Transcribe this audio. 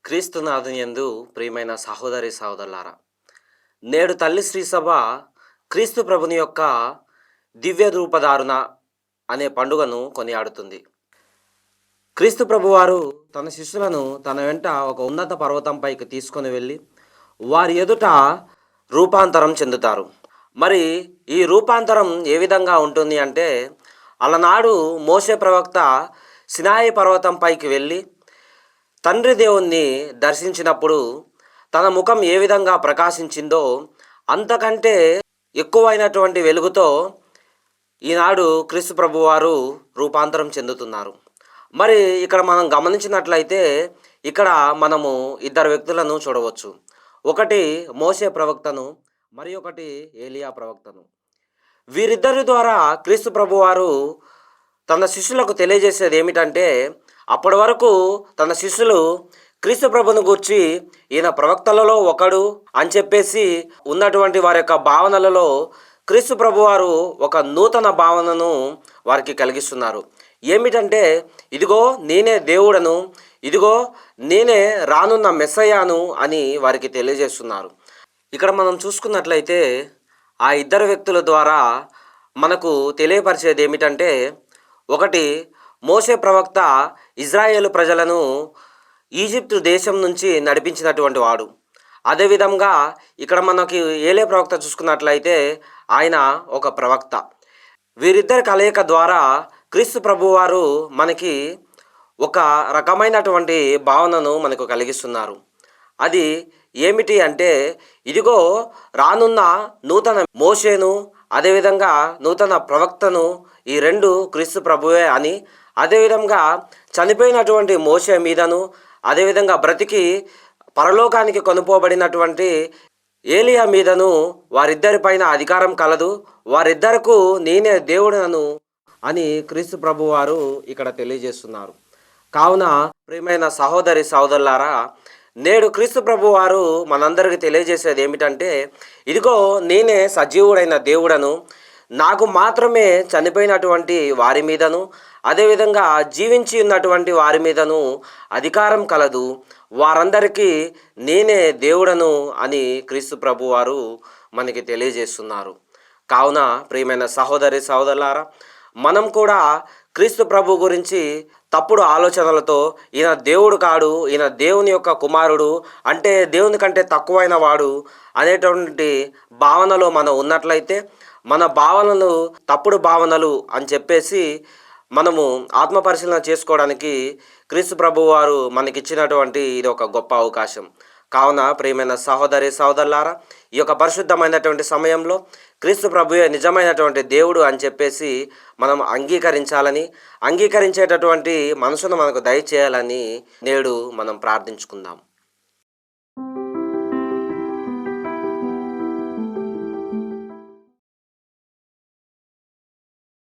క్రీస్తునాథునియందు ప్రియమైన సహోదరి సహోదరులారా, నేడు తల్లి శ్రీసభ క్రీస్తు ప్రభుని యొక్క దివ్య రూపధారుణ అనే పండుగను కొనియాడుతుంది. క్రీస్తు ప్రభువారు తన శిష్యులను తన వెంట ఒక ఉన్నత పర్వతంపైకి తీసుకొని వెళ్ళి వారి ఎదుట రూపాంతరం చెందుతారు. మరి ఈ రూపాంతరం ఏ విధంగా ఉంటుంది అంటే, అలనాడు మోషే ప్రవక్త సినాయి పర్వతంపైకి వెళ్ళి తండ్రి దేవుణ్ణి దర్శించినప్పుడు తన ముఖం ఏ విధంగా ప్రకాశించిందో అంతకంటే ఎక్కువైనటువంటి వెలుగుతో ఈనాడు క్రీస్తు ప్రభువారు రూపాంతరం చెందుతున్నారు. మరి ఇక్కడ మనం గమనించినట్లయితే ఇక్కడ మనము ఇద్దరు వ్యక్తులను చూడవచ్చు. ఒకటి మోషే ప్రవక్తను, మరి ఒకటి ఏలియా ప్రవక్తను. వీరిద్దరి ద్వారా క్రీస్తు ప్రభువారు తన శిష్యులకు తెలియజేసేది ఏమిటంటే, అప్పటి వరకు తన శిష్యులు క్రీస్తు ప్రభుని గూర్చి ఈయన ప్రవక్తలలో ఒకడు అని చెప్పేసి ఉన్నటువంటి వారి యొక్క భావనలలో క్రీస్తు ప్రభువారు ఒక నూతన భావనను వారికి కలిగిస్తున్నారు. ఏమిటంటే, ఇదిగో నేనే దేవుడను, ఇదిగో నేనే రానున్న మెస్సయ్యాను అని వారికి తెలియజేస్తున్నారు. ఇక్కడ మనం చూసుకున్నట్లయితే ఆ ఇద్దరు వ్యక్తుల ద్వారా మనకు తెలియపరిచేది ఏమిటంటే, ఒకటి మోషే ప్రవక్త ఇజ్రాయేలు ప్రజలను ఈజిప్టు దేశం నుంచి నడిపించినటువంటి వాడు. అదేవిధంగా ఇక్కడ మనకి ఏలే ప్రవక్త చూసుకున్నట్లయితే ఆయన ఒక ప్రవక్త. వీరిద్దరి కలయిక ద్వారా క్రీస్తు ప్రభువారు మనకి ఒక రకమైనటువంటి భావనను మనకు కలిగిస్తున్నారు. అది ఏమిటి అంటే, ఇదిగో రానున్న నూతన మోషేను, అదేవిధంగా నూతన ప్రవక్తను ఈ రెండు క్రీస్తు ప్రభువే అని, అదేవిధంగా చనిపోయినటువంటి మోషే మీదను, అదేవిధంగా బ్రతికి పరలోకానికి కొనుపోబడినటువంటి ఏలియా మీదను వారిద్దరిపైన అధికారం కలదు, వారిద్దరకు నేనే దేవుడను అని క్రీస్తు ప్రభువారు ఇక్కడ తెలియజేస్తున్నారు. కావున ప్రియమైన సహోదరి సహోదరులారా, నేడు క్రీస్తు ప్రభువారు మనందరికీ తెలియజేసేది ఏమిటంటే, ఇదిగో నేనే సజీవుడైన దేవుడను, నాకు మాత్రమే చనిపోయినటువంటి వారి మీదను, అదేవిధంగా జీవించి ఉన్నటువంటి వారి మీదను అధికారం కలదు, వారందరికీ నేనే దేవుడను అని క్రీస్తు ప్రభువారు మనకి తెలియజేస్తున్నారు. కావున ప్రియమైన సహోదరి సహోదరులారా, మనం కూడా క్రీస్తు ప్రభు గురించి తప్పుడు ఆలోచనలతో ఈయన దేవుడు కాడు, ఈయన దేవుని యొక్క కుమారుడు, అంటే దేవుని కంటే తక్కువైన వాడు అనేటువంటి భావనలో మనం ఉన్నట్లయితే, మన భావనలు తప్పుడు భావనలు అని చెప్పేసి మనము ఆత్మ పరిశీలన చేసుకోవడానికి క్రీస్తు ప్రభు వారు మనకిచ్చినటువంటి ఇది ఒక గొప్ప అవకాశం. కావున ప్రియమైన సహోదరి సహోదరులారా, ఈ యొక్క పరిశుద్ధమైనటువంటి సమయంలో క్రీస్తు ప్రభువే నిజమైనటువంటి దేవుడు అని చెప్పేసి మనం అంగీకరించాలని, అంగీకరించేటటువంటి మనసును మనకు దయచేయాలని నేడు మనం ప్రార్థించుకుందాం.